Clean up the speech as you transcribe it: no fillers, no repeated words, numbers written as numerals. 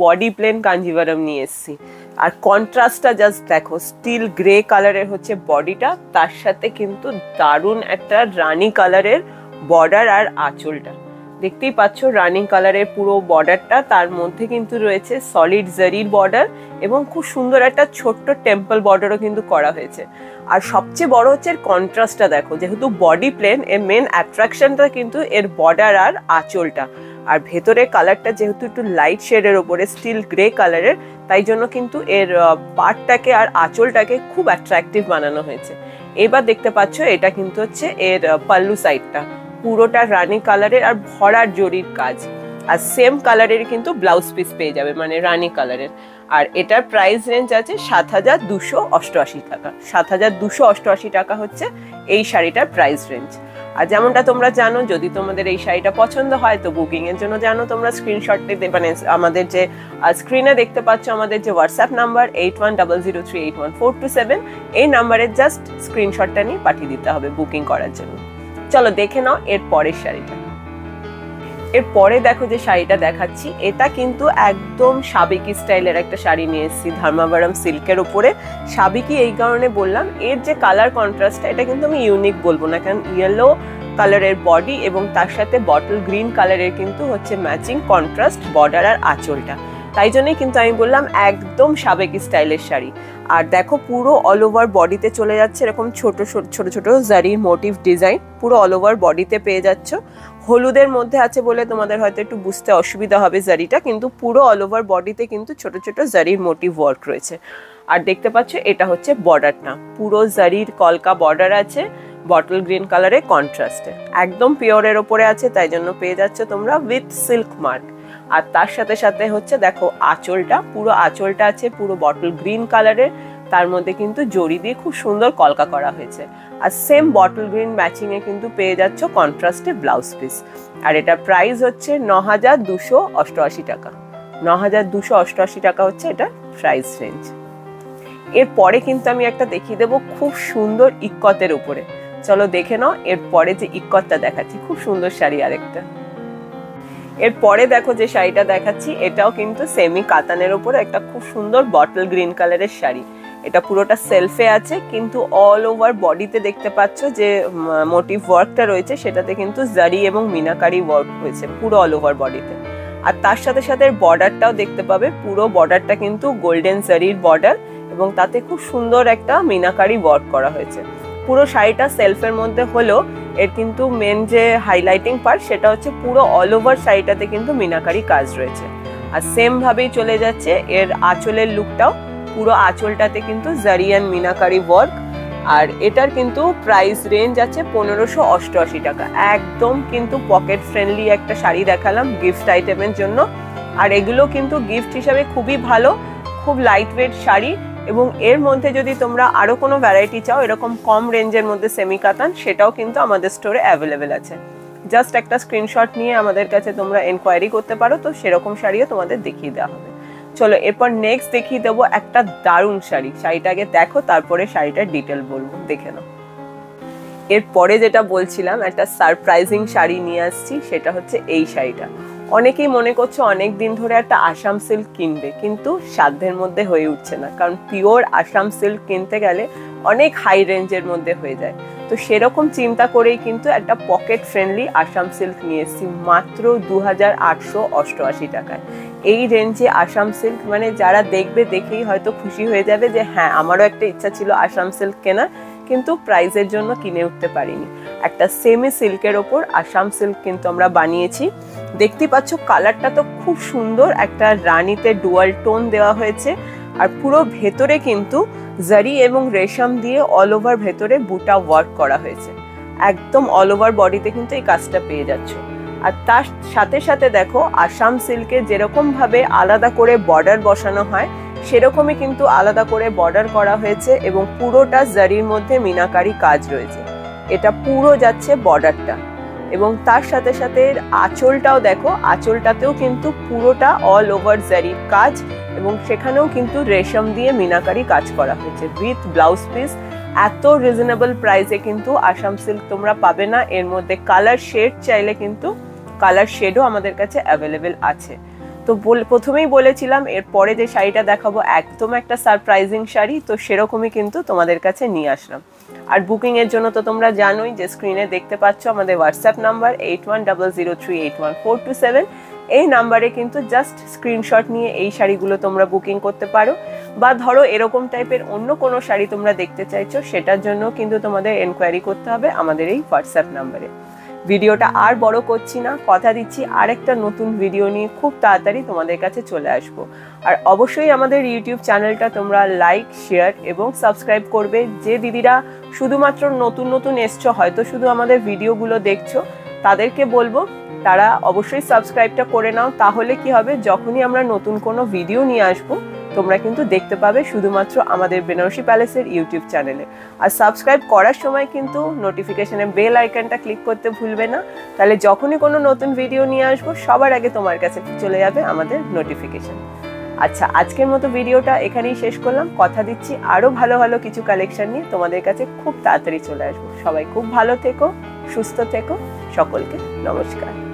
Body plain Kanjivaram নিয়ে এসেছি। আর কন্ট্রাস্টটা just দেখো, স্টিল গ্রে কালারের হচ্ছে বডিটা, তার সাথে কিন্তু দারুণ একটা রানি কালারের বর্ডার আর আঁচলটা দেখতেই পাচ্ছ। রানি কালারের পুরো বর্ডারটা, তার মধ্যে কিন্তু রয়েছে সলিড জারির বর্ডার এবং খুব সুন্দর একটা ছোট্ট টেম্পল বর্ডারও কিন্তু করা হয়েছে। আর সবচেয়ে বড় হচ্ছে এর কন্ট্রাস্টটা দেখো, যেহেতু বডি প্লেন, এর মেন অ্যাট্রাকশনটা কিন্তু এর বর্ডার আর আঁচলটা। আর ভেতরে কালারটা যেহেতু একটু লাইট শেডের ওপরে স্টিল গ্রে কালারের, তাই জন্য কিন্তু এর পার্টটাকে আর আঁচলটাকে খুব অ্যাট্রাকটিভ বানানো হয়েছে। এবার দেখতে পাচ্ছ এটা কিন্তু হচ্ছে এর পাল্লু সাইডটা, পুরোটা রানি কালারের আর ভরার জরির কাজ। আর সেম কালারের কিন্তু ব্লাউজ পিস পেয়ে যাবে, মানে রানি কালারের। আর এটার প্রাইস রেঞ্জ আছে ৭,২৮৮ টাকা। ৭,২৮৮ টাকা হচ্ছে এই শাড়িটার প্রাইস রেঞ্জ। আর যেমনটা তোমরা জানো, যদি তোমাদের এই শাড়িটা পছন্দ হয় তো বুকিং এর জন্য জানো তোমরা স্ক্রিনশটটি, মানে আমাদের যে স্ক্রিনে দেখতে পাচ্ছ আমাদের যে হোয়াটসঅ্যাপ নাম্বার 8100381427, এই নাম্বারের জাস্ট স্ক্রিনশটটা নিয়ে পাঠিয়ে দিতে হবে বুকিং করার জন্য। চলো দেখে নাও এর পরের শাড়িটা। এরপরে দেখো যে শাড়িটা দেখাচ্ছি, এটা কিন্তু একদম সাবেকি স্টাইলের একটা শাড়ি নিয়ে এসেছি ধর্মাবরম সিল্কের উপরে। সাবেকি এই কারণে বললাম, এর যে কালার কন্ট্রাস্টটা, এটা কিন্তু আমি ইউনিক বলবো না, কারণ ইয়েলো কালারের বডি এবং তার সাথে বটল গ্রিন কালারের কিন্তু হচ্ছে ম্যাচিং কন্ট্রাস্ট বর্ডার আর আঁচলটা, তাই জন্যই কিন্তু আমি বললাম একদম সাবেকি স্টাইলের শাড়ি। আর দেখো পুরো অল ওভার বডিতে চলে যাচ্ছে এরকম ছোট ছোট জারির মোটিভ ডিজাইন, পুরো অল ওভার বডিতে পেয়ে যাচ্ছ। হলুদের মধ্যে আছে বলে তোমাদের হয়তো একটু বুঝতে অসুবিধা হবে জারিটা, কিন্তু পুরো অল ওভার বডিতে কিন্তু ছোট ছোট জারির মোটিভ ওয়ার্ক রয়েছে। আর দেখতে পাচ্ছ এটা হচ্ছে বর্ডারটা, পুরো জারির কলকা বর্ডার আছে বটল গ্রিন কালারের কন্ট্রাস্টে, একদম পিওরের ওপরে আছে, তাই জন্য পেয়ে যাচ্ছ তোমরা উইথ সিল্ক মার্ক। আর তার সাথে সাথে হচ্ছে দেখো আঁচলটা, পুরো আঁচলটা আছে পুরো বটল গ্রিন কালারের, তার মধ্যে কিন্তু জড়ি দিয়ে খুব সুন্দর কলকা করা হয়েছে। আর সেম বটল গ্রিন ম্যাচিং এ কিন্তু পেয়ে যাচ্ছ কন্ট্রাস্টে ব্লাউজ পিস। আর এটা প্রাইস হচ্ছে ৯,২৮৮ টাকা। ৯,২৮৮ টাকা হচ্ছে এটা প্রাইস রেঞ্জ। এরপরে কিন্তু আমি একটা দেখিয়ে দেবো খুব সুন্দর ইক্কতের উপরে। চলো দেখে নাও এরপরে যে ইক্কতটা দেখাচ্ছি, খুব সুন্দর শাড়ি আরেকটা। এরপরে দেখো যে শাড়িটা দেখাচ্ছি, এটাও কিন্তু সেমি কাতানের উপরে একটা খুব সুন্দর বটল গ্রিন কালারের শাড়ি। এটা পুরোটা সেলফে আছে, কিন্তু অল ওভার বডিতে দেখতে পাচ্ছ যে মোটিভ ওয়ার্কটা রয়েছে, সেটাতে কিন্তু জারি এবং মিনাকারি ওয়ার্ক রয়েছে পুরো অল ওভার বডিতে। আর তার সাথে সাথে বর্ডারটাও দেখতে পাবে, পুরো বর্ডারটা কিন্তু গোল্ডেন জারির বর্ডার এবং তাতে খুব সুন্দর একটা মিনাকারি ওয়ার্ক করা হয়েছে। পুরো শাড়িটা সেলফের মধ্যে হলো, এর কিন্তু মেন যে হাইলাইটিং পার্ট সেটা হচ্ছে পুরো অল ওভার শাড়িটাতে কিন্তু মিনাকারি কাজ রয়েছে। আর সেম ভাবেই চলে যাচ্ছে এর আঁচলের লুকটাও, পুরো আঁচলটাতে কিন্তু জারিয়ান মিনাকারি ওয়ার্ক। আর এটার কিন্তু প্রাইস রেঞ্জ আছে ১৫৮৮ টাকা। একদম কিন্তু পকেট ফ্রেন্ডলি একটা শাড়ি দেখালাম গিফট আইটেমের জন্য। আর এগুলো কিন্তু গিফট হিসাবে খুবই ভালো, খুব লাইট ওয়েট শাড়ি। এবং এর মধ্যে যদি তোমরা আরো কোনো ভ্যারাইটি চাও এরকম কম রেঞ্জের মধ্যে সেমি কাতান, সেটাও কিন্তু আমাদের স্টোরে অ্যাভেলেবেল আছে। জাস্ট একটা স্ক্রিনশট নিয়ে আমাদের কাছে তোমরা এনকোয়ারি করতে পারো, তো সেরকম শাড়িও তোমাদের দেখিয়ে দেওয়া হবে। চলো এরপর নেক্সট দেখিয়ে দেবো একটা দারুণ শাড়ি। শাড়িটা আগে দেখো, তারপরে শাড়িটার ডিটেল বলবো, দেখে নাও। এরপরে যেটা বলছিলাম, একটা সারপ্রাইজিং শাড়ি নিয়ে আসছি, সেটা হচ্ছে এই শাড়িটা। অনেকেই মনে করছো অনেক দিন ধরে একটা আসাম সিল্ক কিনবে, কিন্তু সাধ্যের মধ্যে হয়ে উঠছে না, কারণ পিওর আসাম সিল্ক কিনতে গেলে অনেক হাই রেঞ্জের মধ্যে হয়ে যায়। তো সেরকম চিন্তা করেই কিন্তু একটা পকেট ফ্রেন্ডলি আসাম সিল্ক নিয়ে এসেছি মাত্র ২,৮৮৮ টাকায়। এই রেঞ্জে আসাম সিল্ক মানে যারা দেখবে দেখেই হয়তো খুশি হয়ে যাবে যে হ্যাঁ আমারও একটা ইচ্ছা ছিল আসাম সিল্ক কেনার, কিন্তু প্রাইসের জন্য কিনে উঠতে পারিনি। একটা সেমি সিল্কের ওপর আসাম সিল্ক কিন্তু আমরা বানিয়েছি। দেখতে পাচ্ছ কালারটা তো খুব সুন্দর, একটা রানীতে ডুয়াল টোন দেওয়া হয়েছে। আর পুরো ভেতরে কিন্তু জারি এবং রেশম দিয়ে অল ওভার ভেতরে বুটা ওয়ার্ক করা হয়েছে, একদম অল ওভার বডিতে কিন্তু এই কাজটা পেয়ে যাচ্ছ। আর তার সাথে সাথে দেখো আসাম সিল্কে যেরকম ভাবে আলাদা করে বর্ডার বসানো হয়, সেরকমই কিন্তু আলাদা করে বর্ডার করা হয়েছে এবং পুরোটা জারির মধ্যে মিনাকারি কাজ রয়েছে। এটা পুরো যাচ্ছে বর্ডারটা, এবং তার সাথে সাথে আঁচলটাও দেখো, আঁচলটাতেও কিন্তু পুরোটা অল ওভার জারির কাজ এবং সেখানেও কিন্তু রেশম দিয়ে মিনাকারি কাজ করা হয়েছে উইথ ব্লাউজ পিস। এত রিজনেবল প্রাইসে কিন্তু আসাম সিল্ক তোমরা পাবে না। এর মধ্যে কালার শেড চাইলে কিন্তু কালার শেডও আমাদের কাছে অ্যাভেলেবেল আছে। তো প্রথমেই বলেছিলাম এরপরে যে শাড়িটা দেখাবো একদম একটা সারপ্রাইজিং শাড়ি, তো সেরকমই কিন্তু তোমাদের কাছে নিয়ে আসলাম। আর বুকিং এর জন্য তো তোমরা জানোই যে স্ক্রিনে দেখতে পাচ্ছ আমাদের হোয়াটসঅ্যাপ নাম্বার 8100381427। এই নাম্বারে কিন্তু জাস্ট স্ক্রিনশট নিয়ে এই শাড়িগুলো তোমরা বুকিং করতে পারো, বা ধরো এরকম টাইপের অন্য কোনো শাড়ি তোমরা দেখতে চাইছো সেটার জন্য কিন্তু তোমাদের এনকোয়ারি করতে হবে আমাদের এই হোয়াটসঅ্যাপ নাম্বারে। ভিডিওটা আর বড় করছি না, কথা দিচ্ছি আরেকটা নতুন ভিডিও নিয়ে খুব তাড়াতাড়ি তোমাদের কাছে চলে আসবো। আর অবশ্যই আমাদের ইউটিউব চ্যানেলটা তোমরা লাইক, শেয়ার এবং সাবস্ক্রাইব করবে। যে দিদিরা শুধুমাত্র নতুন এসছো, হয়তো শুধু আমাদের ভিডিওগুলো দেখছো, তাদেরকে বলবো তারা অবশ্যই সাবস্ক্রাইবটা করে নাও। তাহলে কি হবে, যখনই আমরা নতুন কোনো ভিডিও নিয়ে আসবো তোমরা কিন্তু দেখতে পাবে শুধুমাত্র আমাদের বেনারসি প্যালেসের ইউটিউব চ্যানেলে। আর সাবস্ক্রাইব করার সময় কিন্তু নোটিফিকেশনে বেল আইকনটা ক্লিক করতে ভুলবে না, তাহলে যখনই কোনো নতুন ভিডিও নিয়ে আসবো সবার আগে তোমার কাছে চলে যাবে আমাদের নোটিফিকেশন। আচ্ছা, আজকের মতো ভিডিওটা এখানেই শেষ করলাম। কথা দিচ্ছি আরো ভালো ভালো কিছু কালেকশন নিয়ে তোমাদের কাছে খুব তাড়াতাড়ি চলে আসবো। সবাই খুব ভালো থেকো, সুস্থ থেকো, সকলকে নমস্কার।